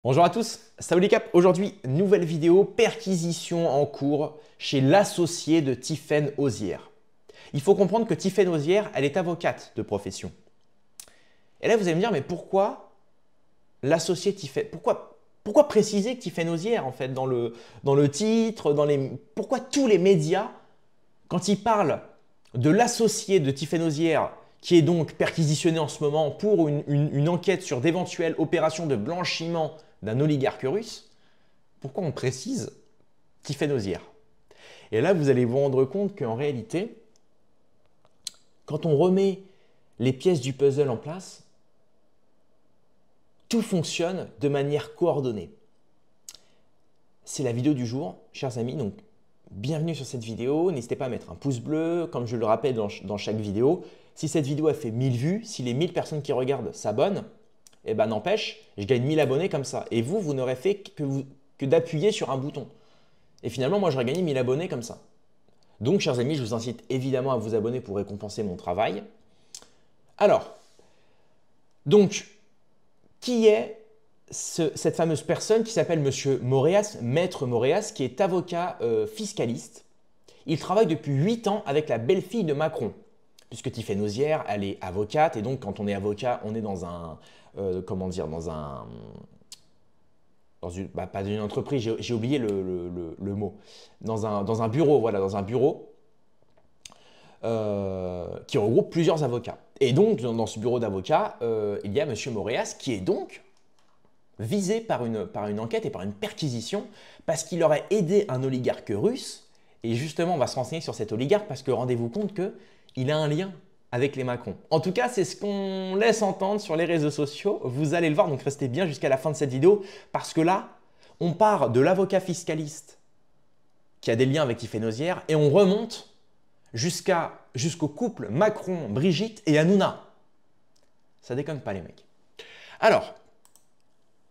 Bonjour à tous, salut les caps. Aujourd'hui, nouvelle vidéo, perquisition en cours chez l'associé de Tiffaine Auzière. Il faut comprendre que Tiffaine Auzière, elle est avocate de profession. Et là, vous allez me dire, mais pourquoi l'associé Tiffaine, pourquoi préciser que Tiffaine Auzière, en fait, dans le titre, pourquoi tous les médias, quand ils parlent de l'associé de Tiffaine Auzière, qui est donc perquisitionné en ce moment pour une enquête sur d'éventuelles opérations de blanchiment d'un oligarque russe, pourquoi on précise Tiffaine Auzière? Et là, vous allez vous rendre compte qu'en réalité, quand on remet les pièces du puzzle en place, tout fonctionne de manière coordonnée. C'est la vidéo du jour, chers amis, donc bienvenue sur cette vidéo. N'hésitez pas à mettre un pouce bleu, comme je le rappelle dans chaque vidéo. Si cette vidéo a fait 1000 vues, si les 1000 personnes qui regardent s'abonnent, eh ben n'empêche, je gagne 1000 abonnés comme ça. Et vous n'aurez fait que d'appuyer sur un bouton. Et finalement, moi, j'aurais gagné 1000 abonnés comme ça. Donc, chers amis, je vous incite évidemment à vous abonner pour récompenser mon travail. Alors, donc, qui est cette fameuse personne qui s'appelle Monsieur Moréas, Maître Moréas, qui est avocat fiscaliste. Il travaille depuis 8 ans avec la belle-fille de Macron, puisque Tiffaine Auzière, elle est avocate, et donc quand on est avocat, on est dans un, pas dans une entreprise, j'ai oublié le mot, dans un bureau, voilà, dans un bureau qui regroupe plusieurs avocats. Et donc, dans ce bureau d'avocats, il y a Monsieur Moréas qui est donc visé par une enquête et par une perquisition parce qu'il aurait aidé un oligarque russe. Et justement, on va se renseigner sur cet oligarque parce que rendez-vous compte qu'il a un lien avec les Macron. En tout cas, c'est ce qu'on laisse entendre sur les réseaux sociaux. Vous allez le voir, donc restez bien jusqu'à la fin de cette vidéo parce que là, on part de l'avocat fiscaliste qui a des liens avec Tiffaine Auzière et on remonte jusqu'au couple Macron-Brigitte et Hanouna. Ça déconne pas les mecs. Alors,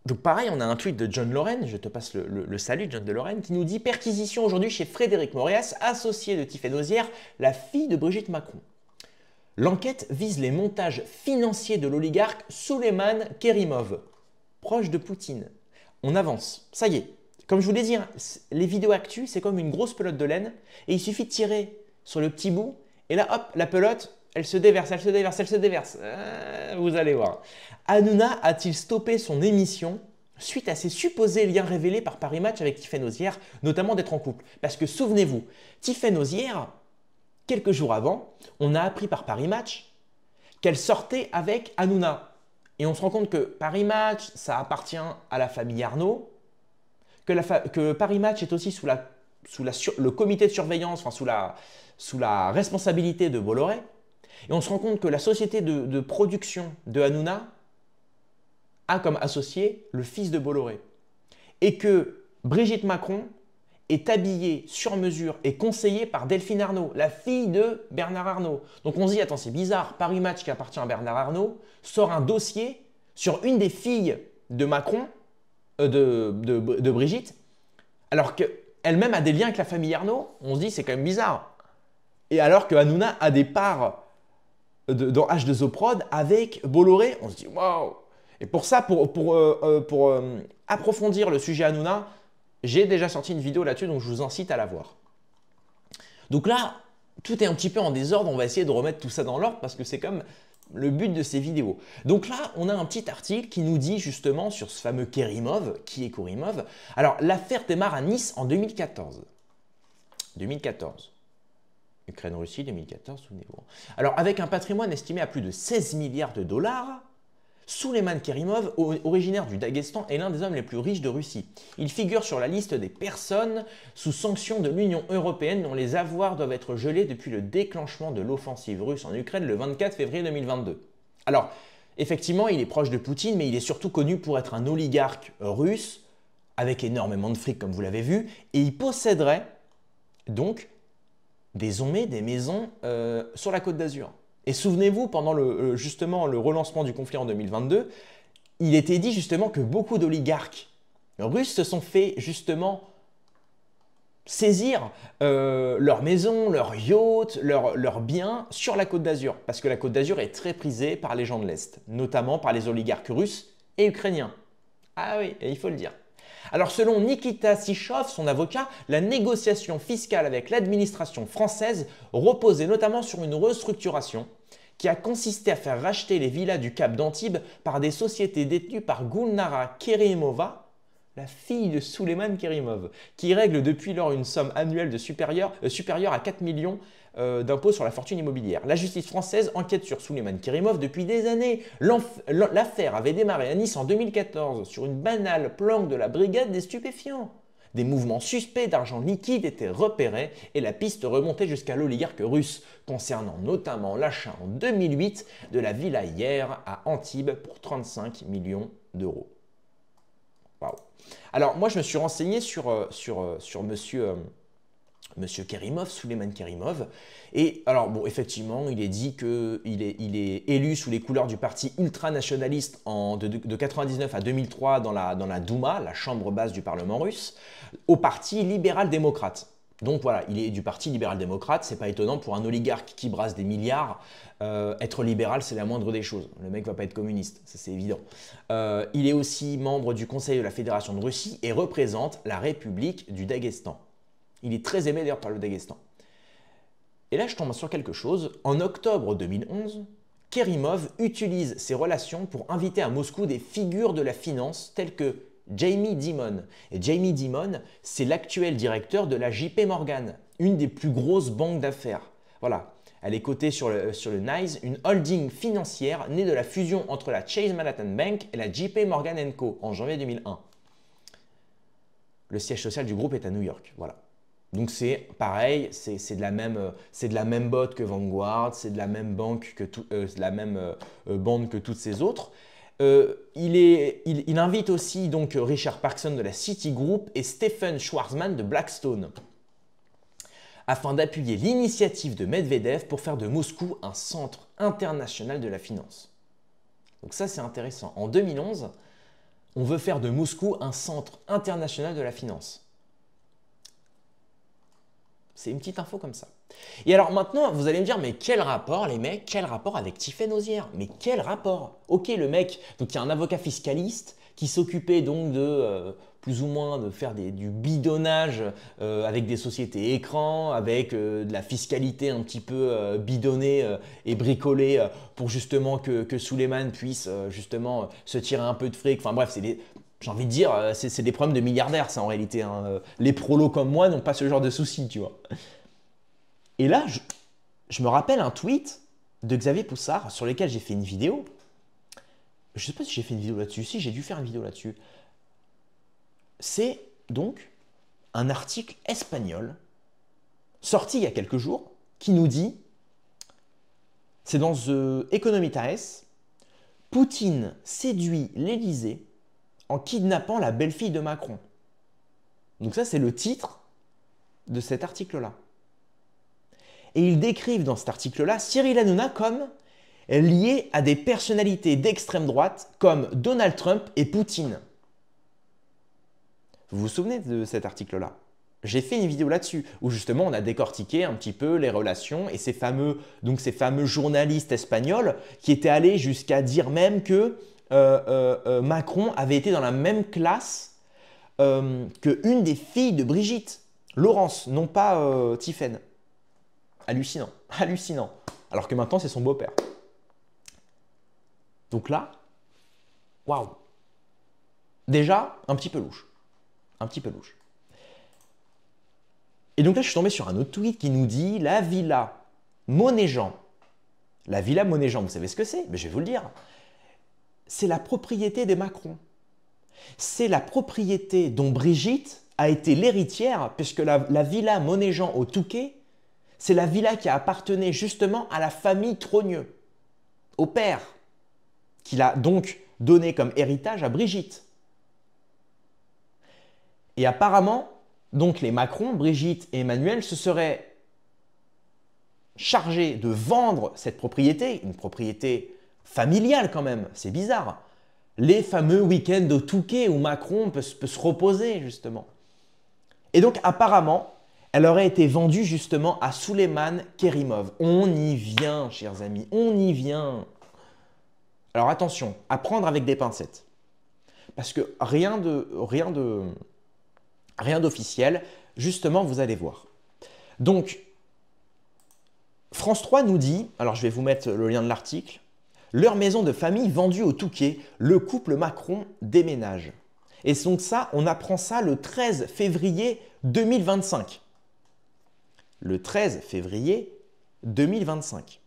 donc pareil, on a un tweet de John Loren, je te passe le salut John de Loren, qui nous dit « Perquisition aujourd'hui chez Frédéric Moréas, associé de Tiffaine Auzière, la fille de Brigitte Macron. L'enquête vise les montages financiers de l'oligarque Souleymane Kerimov, proche de Poutine. On avance, ça y est. Comme je vous l'ai dit, hein, les vidéos actu, c'est comme une grosse pelote de laine, et il suffit de tirer sur le petit bout, et là, hop, la pelote, elle se déverse, elle se déverse, elle se déverse. Vous allez voir. Hanouna a-t-il stoppé son émission suite à ses supposés liens révélés par Paris Match avec Tiffaine Auzière, notamment d'être en couple? Parce que souvenez-vous, Tiffaine Auzière, quelques jours avant, on a appris par Paris Match qu'elle sortait avec Hanouna. Et on se rend compte que Paris Match, ça appartient à la famille Arnaud, que Paris Match est aussi sous le comité de surveillance, enfin sous la responsabilité de Bolloré. Et on se rend compte que la société de production de Hanouna a comme associé le fils de Bolloré. Et que Brigitte Macron est habillée sur mesure et conseillée par Delphine Arnault, la fille de Bernard Arnault. Donc on se dit, attends, c'est bizarre, Paris Match qui appartient à Bernard Arnault sort un dossier sur une des filles de Macron, de Brigitte, alors qu'elle-même a des liens avec la famille Arnault. On se dit, c'est quand même bizarre. Et alors que Hanouna a des parts dans H2O Prod avec Bolloré, on se dit waouh! Et pour ça, pour approfondir le sujet Hanouna, j'ai déjà sorti une vidéo là-dessus, donc je vous incite à la voir. Donc là, tout est un petit peu en désordre, on va essayer de remettre tout ça dans l'ordre parce que c'est comme le but de ces vidéos. Donc là, on a un petit article qui nous dit justement sur ce fameux Kerimov, qui est Kerimov. Alors, l'affaire démarre à Nice en 2014. 2014. Ukraine-Russie 2014, souvenez-vous. Alors, avec un patrimoine estimé à plus de 16 milliards de dollars, Souleymane Kerimov, originaire du Daghestan, est l'un des hommes les plus riches de Russie. Il figure sur la liste des personnes sous sanction de l'Union européenne dont les avoirs doivent être gelés depuis le déclenchement de l'offensive russe en Ukraine le 24 février 2022. Alors, effectivement, il est proche de Poutine, mais il est surtout connu pour être un oligarque russe avec énormément de fric, comme vous l'avez vu, et il posséderait donc des maisons sur la Côte d'Azur. Et souvenez-vous, pendant justement le relancement du conflit en 2022, il était dit justement que beaucoup d'oligarques russes se sont fait justement saisir leurs maisons, leurs yachts, leurs biens sur la Côte d'Azur. Parce que la Côte d'Azur est très prisée par les gens de l'Est, notamment par les oligarques russes et ukrainiens. Ah oui, et il faut le dire. Alors selon Nikita Sichov, son avocat, la négociation fiscale avec l'administration française reposait notamment sur une restructuration qui a consisté à faire racheter les villas du Cap d'Antibes par des sociétés détenues par Gulnara Kerimova, la fille de Souleymane Kerimov, qui règle depuis lors une somme annuelle supérieure à 4 millions d'impôts sur la fortune immobilière. La justice française enquête sur Souleymane Kerimov depuis des années. L'affaire avait démarré à Nice en 2014 sur une banale planque de la brigade des stupéfiants. Des mouvements suspects d'argent liquide étaient repérés et la piste remontait jusqu'à l'oligarque russe, concernant notamment l'achat en 2008 de la villa hier à Antibes pour 35 millions d'euros. Waouh. Alors moi je me suis renseigné sur monsieur Kerimov, Souleymane Kerimov. Et alors, bon, effectivement, il est dit qu'il est élu sous les couleurs du parti ultranationaliste de 1999 à 2003 dans la Douma, la chambre basse du Parlement russe, au parti libéral-démocrate. Donc voilà, il est du parti libéral-démocrate, c'est pas étonnant pour un oligarque qui brasse des milliards, être libéral c'est la moindre des choses. Le mec va pas être communiste, ça c'est évident. Il est aussi membre du Conseil de la Fédération de Russie et représente la République du Daghestan. Il est très aimé d'ailleurs par le Daghestan. Et là, je tombe sur quelque chose. En octobre 2011, Kerimov utilise ses relations pour inviter à Moscou des figures de la finance telles que Jamie Dimon. Et Jamie Dimon, c'est l'actuel directeur de la JP Morgan, une des plus grosses banques d'affaires. Voilà, elle est cotée sur le NYSE, une holding financière née de la fusion entre la Chase Manhattan Bank et la JP Morgan & Co. en janvier 2001. Le siège social du groupe est à New York. Voilà. Donc c'est pareil, c'est de la même boîte que Vanguard, c'est de la même banque que bande que toutes ces autres. Il invite aussi donc Richard Parkson de la Citigroup et Stephen Schwarzman de Blackstone afin d'appuyer l'initiative de Medvedev pour faire de Moscou un centre international de la finance. Donc ça c'est intéressant. En 2011, on veut faire de Moscou un centre international de la finance. C'est une petite info comme ça. Et alors maintenant, vous allez me dire, mais quel rapport les mecs, quel rapport avec Tiphaine Ozière? Mais quel rapport? Ok, le mec, donc il y a un avocat fiscaliste qui s'occupait donc de plus ou moins de faire du bidonnage avec des sociétés écrans, avec de la fiscalité un petit peu bidonnée et bricolée pour justement que Souleymane puisse justement se tirer un peu de fric. Enfin bref, j'ai envie de dire, c'est des problèmes de milliardaires, ça en réalité. Hein. Les prolos comme moi n'ont pas ce genre de soucis, tu vois. Et là, je me rappelle un tweet de Xavier Poussard sur lequel j'ai fait une vidéo. Je ne sais pas si j'ai fait une vidéo là-dessus. Si, j'ai dû faire une vidéo là-dessus. C'est donc un article espagnol sorti il y a quelques jours qui nous dit, c'est dans The Economy Times, Poutine séduit l'Élysée en kidnappant la belle-fille de Macron. Donc ça, c'est le titre de cet article-là. Et ils décrivent dans cet article-là Cyril Hanouna comme lié à des personnalités d'extrême droite comme Donald Trump et Poutine. Vous vous souvenez de cet article-là? J'ai fait une vidéo là-dessus où justement on a décortiqué un petit peu les relations et ces fameux journalistes espagnols qui étaient allés jusqu'à dire même que Macron avait été dans la même classe qu'une des filles de Brigitte, Laurence, non pas Tiphaine. Hallucinant, hallucinant. Alors que maintenant, c'est son beau-père. Donc là, waouh. Déjà, un petit peu louche. Un petit peu louche. Et donc là, je suis tombé sur un autre tweet qui nous dit « La villa Monet-Jean ». La villa Monet-Jean, vous savez ce que c'est? Je vais vous le dire. C'est la propriété des Macron. C'est la propriété dont Brigitte a été l'héritière, puisque la villa Monet-Jean au Touquet, c'est la villa qui appartenait justement à la famille Trogneux, au père, qu'il a donc donné comme héritage à Brigitte. Et apparemment, donc les Macron, Brigitte et Emmanuel se seraient chargés de vendre cette propriété, une propriété familiale quand même, c'est bizarre. Les fameux week-ends au Touquet où Macron peut se reposer justement. Et donc apparemment, elle aurait été vendue justement à Souleymane Kerimov. On y vient, chers amis, on y vient. Alors attention, à prendre avec des pincettes. Parce que rien d'officiel. Justement, vous allez voir. Donc, France 3 nous dit, alors je vais vous mettre le lien de l'article, leur maison de famille vendue au Touquet, le couple Macron déménage. Et donc ça, on apprend ça le 13 février 2025. Le 13 février 2025.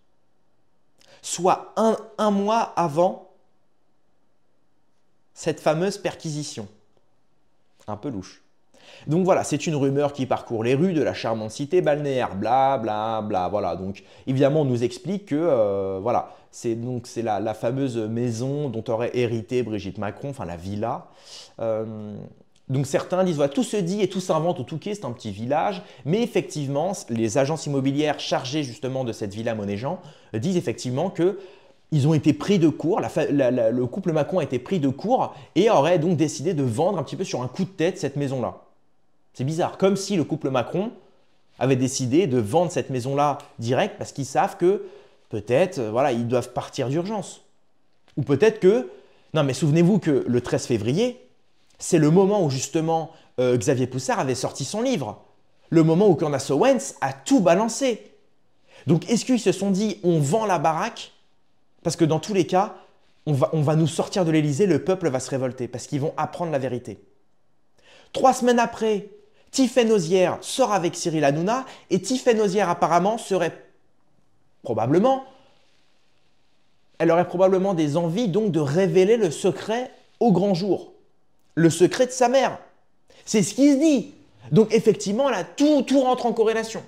Soit un mois avant cette fameuse perquisition. Un peu louche. Donc voilà, c'est une rumeur qui parcourt les rues de la charmante cité balnéaire, bla bla bla. Voilà, donc évidemment on nous explique que voilà, c'est la fameuse maison dont aurait hérité Brigitte Macron, enfin la villa. Donc certains disent voilà, tout se dit et tout s'invente au Touquet, c'est un petit village, mais effectivement les agences immobilières chargées justement de cette villa Monéjean disent effectivement que ils ont été pris de court, le couple Macron a été pris de court et aurait donc décidé de vendre un petit peu sur un coup de tête cette maison-là. C'est bizarre, comme si le couple Macron avait décidé de vendre cette maison-là direct parce qu'ils savent que peut-être voilà, ils doivent partir d'urgence. Ou peut-être que, non mais souvenez-vous que le 13 février, c'est le moment où justement Xavier Poussard avait sorti son livre. Le moment où Candace Owens a tout balancé. Donc est-ce qu'ils se sont dit on vend la baraque? Parce que dans tous les cas, on va nous sortir de l'Élysée, le peuple va se révolter parce qu'ils vont apprendre la vérité. 3 semaines après, Tiffaine Nozière sort avec Cyril Hanouna et Tiffaine Nozière apparemment elle aurait probablement des envies donc de révéler le secret au grand jour. Le secret de sa mère. C'est ce qui se dit. Donc effectivement, là, tout rentre en corrélation.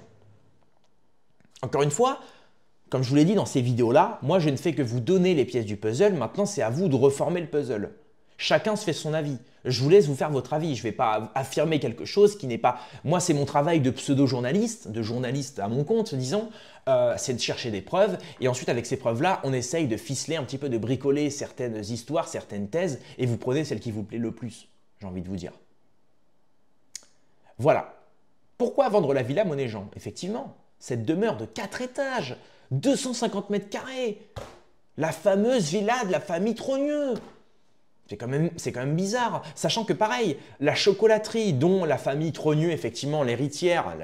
Encore une fois, comme je vous l'ai dit dans ces vidéos-là, moi je ne fais que vous donner les pièces du puzzle, maintenant c'est à vous de reformer le puzzle. Chacun se fait son avis. Je vous laisse vous faire votre avis. Je ne vais pas affirmer quelque chose qui n'est pas… Moi, c'est mon travail de pseudo-journaliste, de journaliste à mon compte, disons, c'est de chercher des preuves. Et ensuite, avec ces preuves-là, on essaye de ficeler un petit peu, de bricoler certaines histoires, certaines thèses, et vous prenez celle qui vous plaît le plus, j'ai envie de vous dire. Voilà. Pourquoi vendre la villa Monéjean? Effectivement, cette demeure de 4 étages, 250 mètres carrés, la fameuse villa de la famille Trogneux. C'est quand même bizarre, sachant que pareil, la chocolaterie dont la famille Trogneux, effectivement, l'héritière,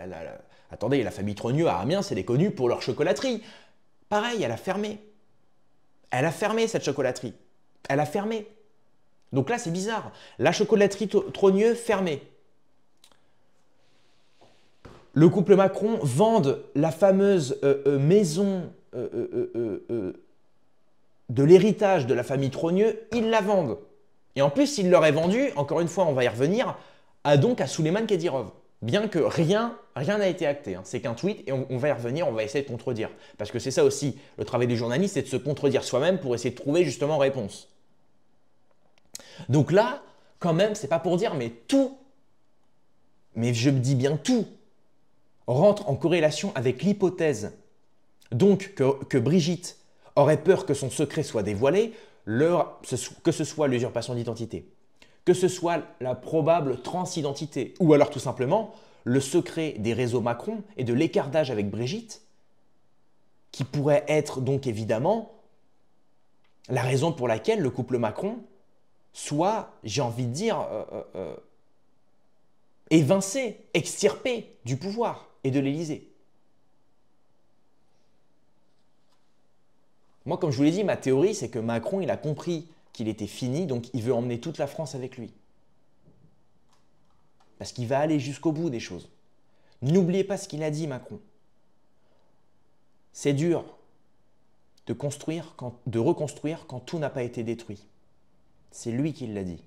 attendez, la famille Trogneux à Amiens, c'est connue pour leur chocolaterie. Pareil, elle a fermé. Elle a fermé cette chocolaterie. Elle a fermé. Donc là, c'est bizarre. La chocolaterie Trogneux fermée. Le couple Macron vend la fameuse maison de l'héritage de la famille Trogneux, ils la vendent. Et en plus, il l'aurait vendu, encore une fois, on va y revenir, à Souleymane Kadyrov. Bien que rien n'a été acté. Hein. C'est qu'un tweet et on va y revenir, on va essayer de contredire. Parce que c'est ça aussi, le travail du journaliste, c'est de se contredire soi-même pour essayer de trouver justement réponse. Donc là, quand même, c'est pas pour dire, mais tout, mais je me dis bien tout, rentre en corrélation avec l'hypothèse donc que Brigitte aurait peur que son secret soit dévoilé, que ce soit l'usurpation d'identité, que ce soit la probable transidentité, ou alors tout simplement le secret des réseaux Macron et de l'écartage avec Brigitte, qui pourrait être donc évidemment la raison pour laquelle le couple Macron soit, j'ai envie de dire, évincé, extirpé du pouvoir et de l'Élysée. Moi, comme je vous l'ai dit, ma théorie, c'est que Macron, il a compris qu'il était fini, donc il veut emmener toute la France avec lui. Parce qu'il va aller jusqu'au bout des choses. N'oubliez pas ce qu'il a dit, Macron. C'est dur de reconstruire quand tout n'a pas été détruit. C'est lui qui l'a dit.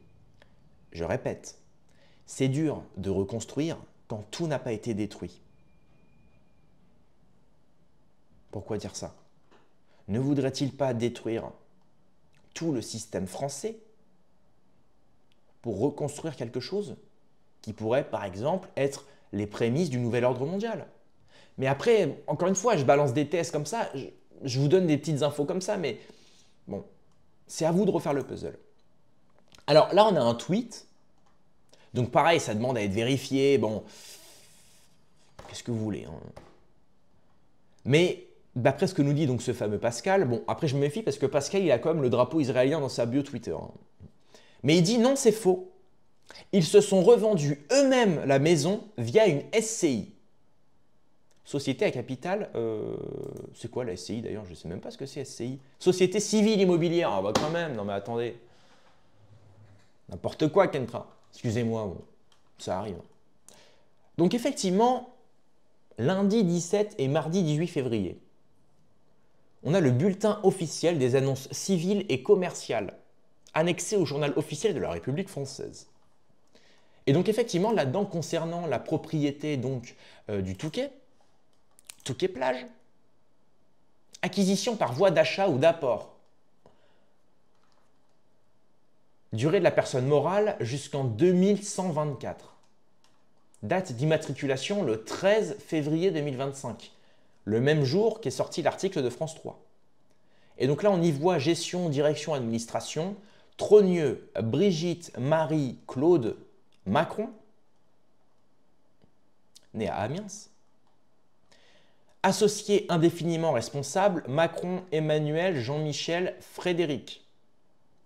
Je répète, c'est dur de reconstruire quand tout n'a pas été détruit. Pourquoi dire ça? Ne voudrait-il pas détruire tout le système français pour reconstruire quelque chose qui pourrait, par exemple, être les prémices du nouvel ordre mondial? Mais après, encore une fois, je balance des thèses comme ça, je vous donne des petites infos comme ça, mais bon, c'est à vous de refaire le puzzle. Alors là, on a un tweet. Donc pareil, ça demande à être vérifié. Bon, qu'est-ce que vous voulez, hein. Mais d'après ce que nous dit donc ce fameux Pascal, bon, après je me méfie parce que Pascal, il a quand même le drapeau israélien dans sa bio Twitter. Hein. Mais il dit non, c'est faux. Ils se sont revendus eux-mêmes la maison via une SCI. Société à capital, c'est quoi la SCI d'ailleurs? Je ne sais même pas ce que c'est SCI. Société civile immobilière, ah bah quand même, non mais attendez. N'importe quoi, Kentra. Excusez-moi, bon, ça arrive. Donc effectivement, lundi 17 et mardi 18 février, on a le bulletin officiel des annonces civiles et commerciales, annexé au journal officiel de la République française. Et donc effectivement, là-dedans, concernant la propriété donc, du Touquet plage, acquisition par voie d'achat ou d'apport, durée de la personne morale jusqu'en 2124, date d'immatriculation le 13 février 2025, le même jour qu'est sorti l'article de France 3. Et donc là, on y voit gestion, direction, administration, Trogneux, Brigitte, Marie, Claude, Macron, né à Amiens. Associé indéfiniment responsable, Macron, Emmanuel, Jean-Michel, Frédéric,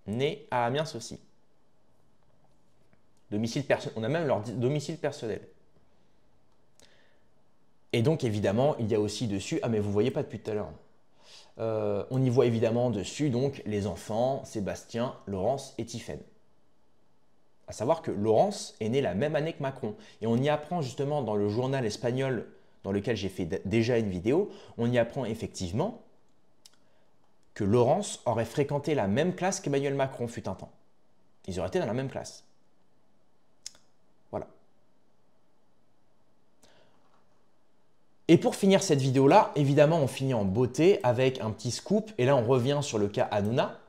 né à Amiens aussi. On a même leur domicile personnel. Et donc évidemment, il y a aussi dessus, ah mais vous ne voyez pas depuis tout à l'heure, on y voit évidemment dessus donc les enfants, Sébastien, Laurence et Tiphaine. À savoir que Laurence est née la même année que Macron. Et on y apprend justement dans le journal espagnol dans lequel j'ai fait déjà une vidéo, on y apprend effectivement que Laurence aurait fréquenté la même classe qu'Emmanuel Macron fut un temps. Ils auraient été dans la même classe. Voilà. Et pour finir cette vidéo-là, évidemment, on finit en beauté avec un petit scoop. Et là, on revient sur le cas Hanouna.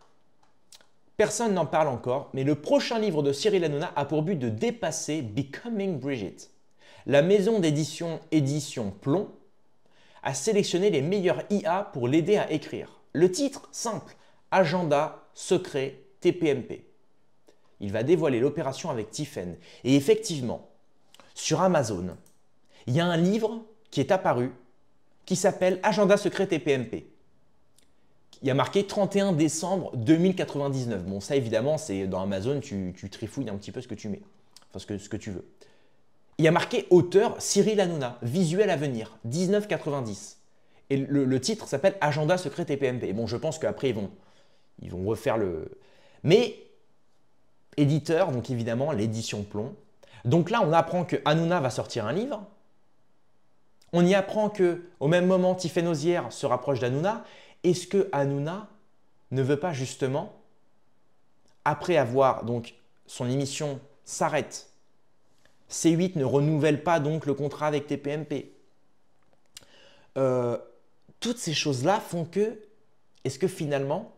Personne n'en parle encore, mais le prochain livre de Cyril Hanouna a pour but de dépasser Becoming Brigitte. La maison d'édition Édition Plomb a sélectionné les meilleurs IA pour l'aider à écrire. Le titre, simple, Agenda secret TPMP. Il va dévoiler l'opération avec Tiphaine. Et effectivement, sur Amazon, il y a un livre qui est apparu qui s'appelle Agenda secret TPMP. Il y a marqué 31 décembre 2099. Bon, ça évidemment, c'est dans Amazon, tu trifouilles un petit peu ce que tu mets, enfin ce que tu veux. Il y a marqué auteur Cyril Hanouna, visuel à venir, 1990. Et le titre s'appelle Agenda secret TPMP. Et bon, je pense qu'après, ils vont refaire le... Mais, éditeur, donc évidemment, l'édition Plomb. Donc là, on apprend que Hanouna va sortir un livre. On y apprend qu'au même moment, Tiphaine Ozière se rapproche d'Hanouna. Est-ce que Hanouna ne veut pas justement, après avoir donc son émission s'arrête, C8 ne renouvelle pas donc le contrat avec TPMP. Toutes ces choses-là font que, est-ce que finalement,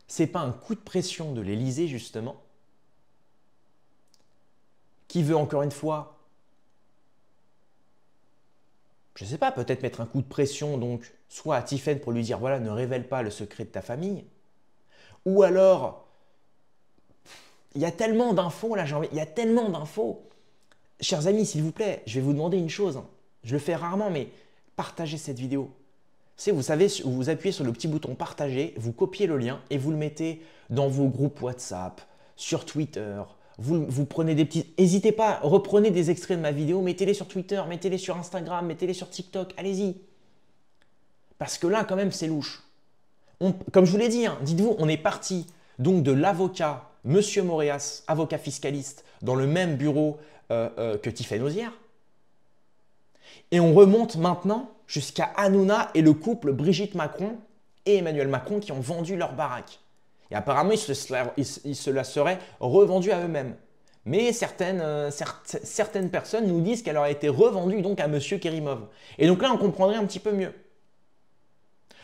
ce n'est pas un coup de pression de l'Élysée justement, qui veut encore une fois, je ne sais pas, peut-être mettre un coup de pression donc soit à Tiphaine pour lui dire voilà, ne révèle pas le secret de ta famille, ou alors, il y a tellement d'infos là, il y a tellement d'infos. Chers amis, s'il vous plaît, je vais vous demander une chose. Je le fais rarement, mais partagez cette vidéo. Vous savez, vous appuyez sur le petit bouton partager, vous copiez le lien et vous le mettez dans vos groupes WhatsApp, sur Twitter. Vous prenez des petits... N'hésitez pas, reprenez des extraits de ma vidéo, mettez-les sur Twitter, mettez-les sur Instagram, mettez-les sur TikTok, allez-y. Parce que là, quand même, c'est louche. Comme je vous l'ai dit, hein, dites-vous, on est parti donc de l'avocat, Monsieur Moréas, avocat fiscaliste, dans le même bureau que Tiphaine Ozière. Et on remonte maintenant jusqu'à Hanouna et le couple Brigitte Macron et Emmanuel Macron qui ont vendu leur baraque. Et apparemment, ils se la seraient revendue à eux-mêmes. Mais certaines personnes nous disent qu'elle aurait été revendue donc à Monsieur Kérimov. Et donc là, on comprendrait un petit peu mieux.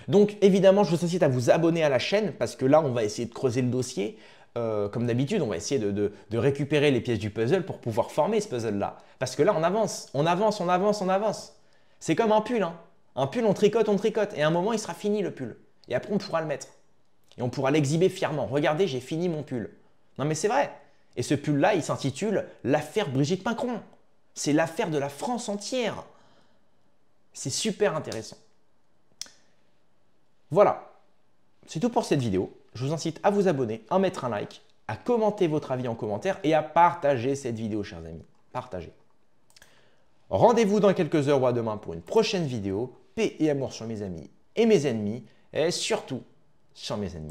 Donc évidemment, je vous incite à vous abonner à la chaîne parce que là, on va essayer de creuser le dossier. Comme d'habitude, on va essayer de récupérer les pièces du puzzle pour pouvoir former ce puzzle-là. Parce que là, on avance, on avance, on avance, on avance. C'est comme un pull. Hein. Un pull, on tricote. Et à un moment, il sera fini le pull. Et après, on pourra le mettre. Et on pourra l'exhiber fièrement. Regardez, j'ai fini mon pull. Non mais c'est vrai. Et ce pull-là, il s'intitule « L'affaire Brigitte Macron ». C'est l'affaire de la France entière. C'est super intéressant. Voilà. C'est tout pour cette vidéo. Je vous incite à vous abonner, à mettre un like, à commenter votre avis en commentaire et à partager cette vidéo, chers amis. Partagez. Rendez-vous dans quelques heures ou à demain pour une prochaine vidéo. Paix et amour sur mes amis et mes ennemis, et surtout sur mes ennemis.